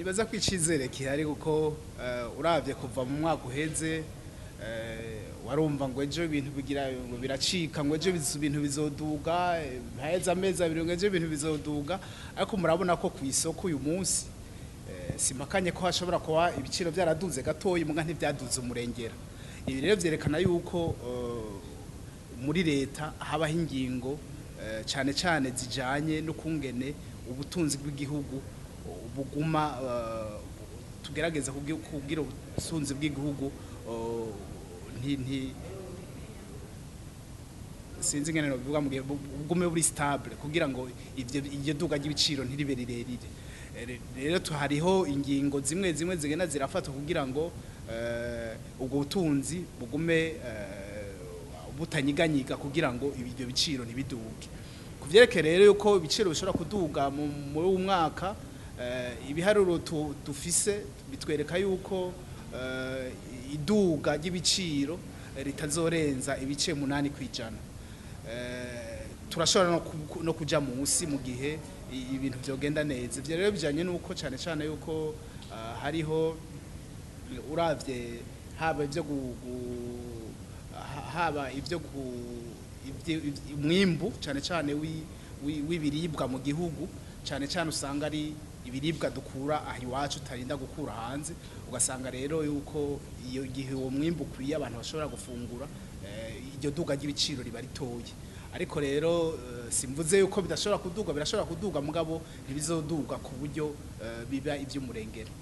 nibaza ko icizere kihari kuko uravye kuva mu mwaka uheze warumva ngo ejo ibintu bigira ngo biracika ngo ejo ibintu bizoduga haheze amezi abiri ngo ejo ibintu bizoduga ariko murabona ko ku isoko uyu munsi simakanye ko hashobora kuba ibiciro byaraduze gatoyi muga ntivyaduze umurengera ibi rero vyerekana yuko muri leta habaho ingingo cyane cyane zijanye no kungene ubutunzi bw'igihugu buguma tugerageza kugira ubutunzi bw'igihugu sinzi ngene no bivuga mu gihe bugume buri stable kugira ngo ivyo duga ry'ibiciro ntiribe rirerire rero hariho ingingo zimwe zigenda zirafatwa kugira ngo ubwo butunzi bugume butanyiganyiga kugira ngo ibyo biciro ntibiduge kuvyerekeye rero yuko ibiciro bishobora kuduga muri uyu mwaka ibiharuro dufise bitwereka yuko iduga ry'ibiciro ritazorenza ibice 8 kwijana turashobora no kuja munsi mu gihe ibintu byogenda neza ivyo rero bijanye nuko cyane cyane yuko hariho uravye haba ivyo umwimbu cyane cyane w'ibiribwa mu gihugu cyane cyane usanga ari ibiribwa dukura aho iwacu utarinda gukura hanze ugasanga rero yuko iyo gihe uwo mwimbu ukwiye abantu bashobora gufungura iryo duga ry'ibiciro riba ritoye ariko rero simvuze yuko bidashobora kuduga birashobora kuduga mugabo ntibizoduga ku buryo biba ivy'umurengera